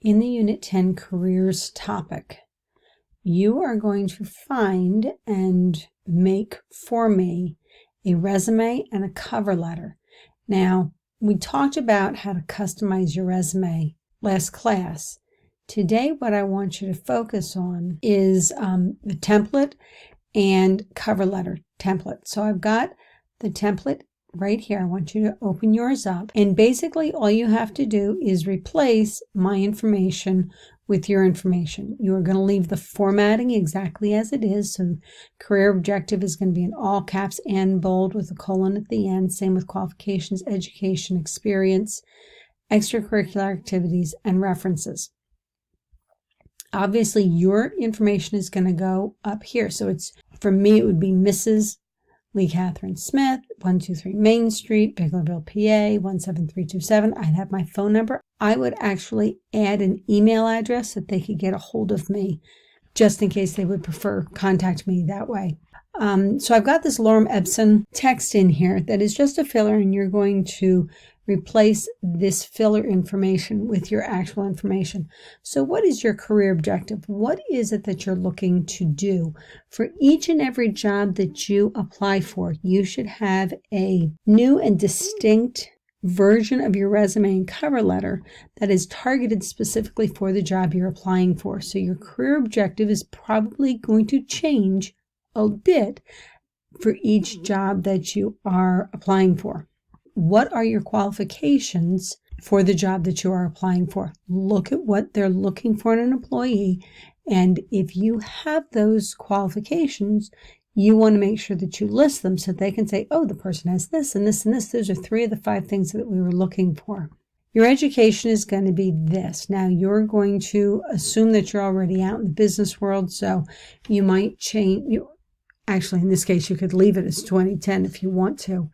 In the Unit 10 Careers topic, you are going to find and make for me a resume and a cover letter. Now, we talked about how to customize your resume last class. Today, what I want you to focus on is the template and cover letter template. So I've got the template right here. I want you to open yours up. And basically, all you have to do is replace my information with your information. You are going to leave the formatting exactly as it is. So career objective is going to be in all caps and bold with a colon at the end. Same with qualifications, education, experience, extracurricular activities, and references. Obviously, your information is going to go up here. So it's, for me, it would be Mrs. Leigh-Kathryn Smith, 123 Main Street, Biglerville, PA, 17327. I'd have my phone number. I would actually add an email address that they could get a hold of me, just in case they would prefer contact me that way. So I've got this Lorem Ipsum text in here that is just a filler, and you're going to replace this filler information with your actual information. So what is your career objective? What is it that you're looking to do? For each and every job that you apply for, you should have a new and distinct version of your resume and cover letter that is targeted specifically for the job you're applying for. So your career objective is probably going to change a bit for each job that you are applying for. What are your qualifications for the job that you are applying for? Look at what they're looking for in an employee. And if you have those qualifications, you want to make sure that you list them so they can say, oh, the person has this and this and this. Those are 3 of the 5 things that we were looking for. Your education is going to be this. Now, you're going to assume that you're already out in the business world, so you might change. Actually, in this case, you could leave it as 2010 if you want to.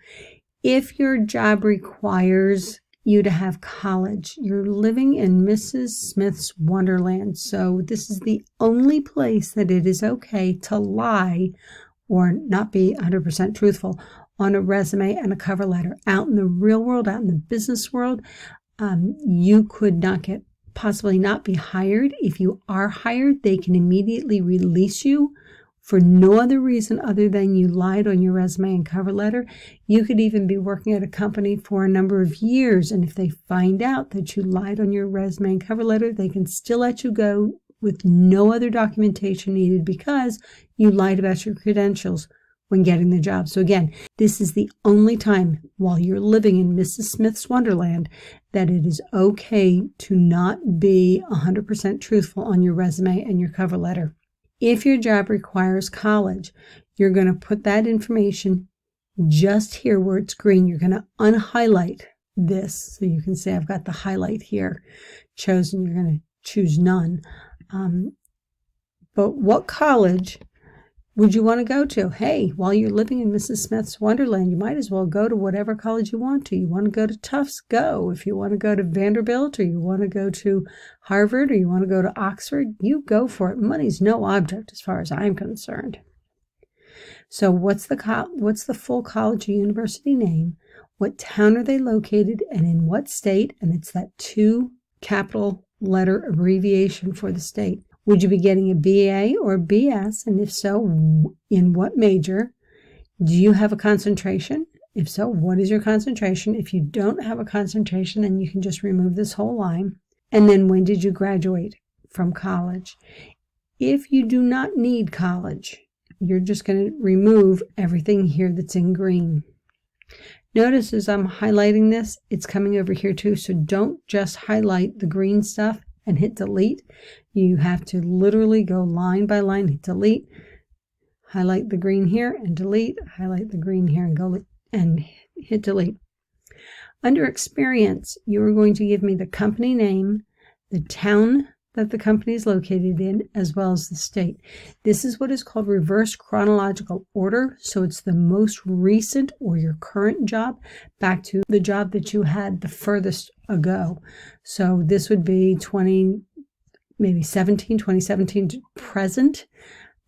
If your job requires you to have college, you're living in Mrs. Smith's Wonderland. So this is the only place that it is okay to lie or not be 100% truthful on a resume and a cover letter. Out in the real world, out in the business world, you could possibly not be hired. If you are hired, they can immediately release you for no other reason other than you lied on your resume and cover letter. You could even be working at a company for a number of years, and if they find out that you lied on your resume and cover letter, they can still let you go with no other documentation needed because you lied about your credentials when getting the job. So again, this is the only time while you're living in Mrs. Smith's Wonderland that it is okay to not be 100% truthful on your resume and your cover letter. If your job requires college, you're going to put that information just here where it's green. You're going to unhighlight this. So you can say, I've got the highlight here chosen. You're going to choose none. But what college would you want to go to? Hey, while you're living in Mrs. Smith's Wonderland, you might as well go to whatever college you want to. You want to go to Tufts? Go. If you want to go to Vanderbilt, or you want to go to Harvard, or you want to go to Oxford, you go for it. Money's no object as far as I'm concerned. So what's the full college or university name? What town are they located and in what state? And it's that 2 capital letter abbreviation for the state. Would you be getting a BA or BS? And if so, in what major? Do you have a concentration? If so, what is your concentration? If you don't have a concentration, then you can just remove this whole line. And then when did you graduate from college? If you do not need college, you're just going to remove everything here that's in green. Notice as I'm highlighting this, it's coming over here too. So don't just highlight the green stuff and hit delete. You have to literally go line by line, hit delete, highlight the green here and delete, highlight the green here and go and hit delete. Under experience, you are going to give me the company name, the town that the company is located in, as well as the state. This is what is called reverse chronological order. So it's the most recent or your current job back to the job that you had the furthest ago. So this would be 2017 to present.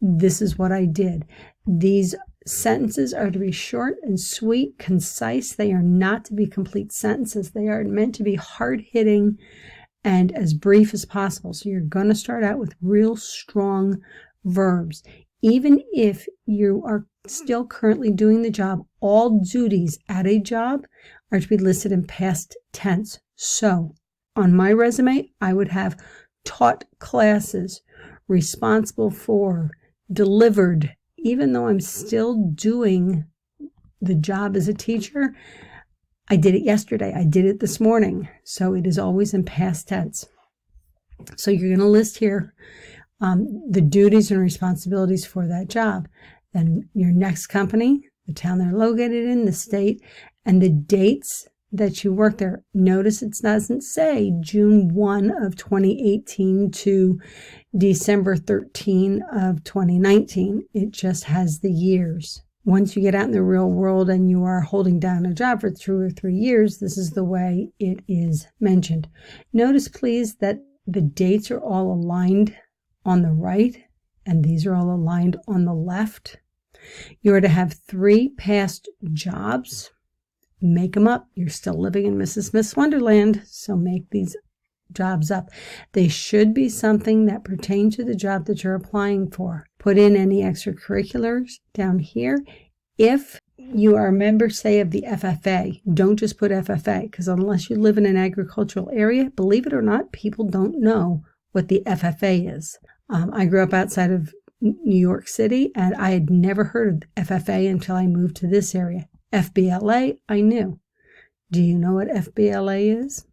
This is what I did. These sentences are to be short and sweet, concise. They are not to be complete sentences. They are meant to be hard-hitting and as brief as possible. So you're going to start out with real strong verbs. Even if you are still currently doing the job, all duties at a job are to be listed in past tense. So on my resume, I would have taught classes, responsible for, delivered. Even though I'm still doing the job as a teacher, I did it yesterday. I did it this morning. So it is always in past tense. So you're going to list here the duties and responsibilities for that job. Then your next company, the town they're located in, the state, and the dates that you work there. Notice it doesn't say June 1 of 2018 to December 13 of 2019. It just has the years. Once you get out in the real world and you are holding down a job for 2 or 3 years, this is the way it is mentioned. Notice, please, that the dates are all aligned on the right, and these are all aligned on the left. You are to have 3 past jobs. Make them up. You're still living in Mrs. Smith's Wonderland, so make these jobs up. They should be something that pertain to the job that you're applying for. Put in any extracurriculars down here. If you are a member, say, of the FFA, don't just put FFA, because unless you live in an agricultural area, believe it or not, people don't know what the FFA is. I grew up outside of New York City, and I had never heard of FFA until I moved to this area. FBLA, I knew. Do you know what FBLA is?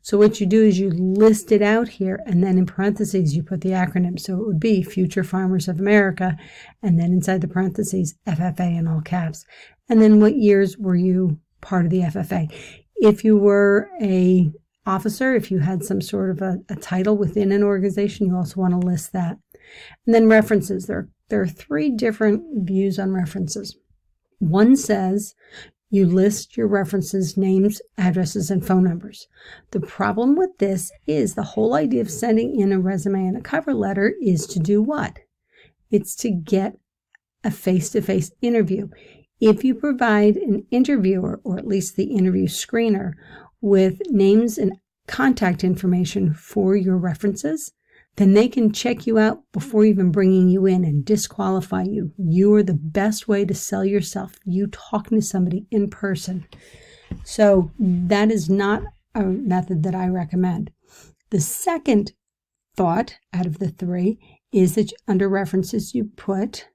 So what you do is you list it out here, and then in parentheses you put the acronym. So it would be Future Farmers of America, and then inside the parentheses, FFA in all caps. And then what years were you part of the FFA? If you were a officer, if you had some sort of a title within an organization, you also want to list that. And then references. There are 3 different views on references. One says you list your references, names, addresses, and phone numbers. The problem with this is the whole idea of sending in a resume and a cover letter is to do what? It's to get a face-to-face interview. If you provide an interviewer, or at least the interview screener, with names and contact information for your references, then they can check you out before even bringing you in and disqualify you. You are the best way to sell yourself, you talking to somebody in person. So that is not a method that I recommend. The second thought out of the 3 is that under references you put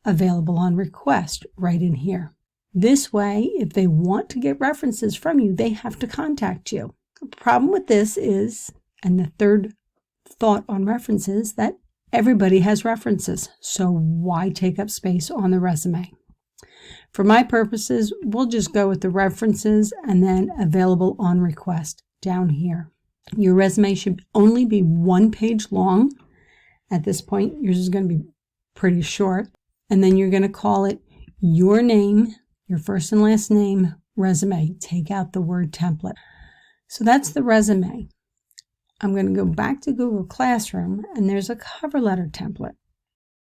available on request right in here. This way, if they want to get references from you, they have to contact you. The problem with this is, and the third thought on references, that everybody has references. So why take up space on the resume? For my purposes, we'll just go with the references and then available on request down here. Your resume should only be 1 page long. At this point, yours is going to be pretty short. And then you're going to call it your name, your first and last name, resume. Take out the word template. So that's the resume. I'm going to go back to Google Classroom, and there's a cover letter template.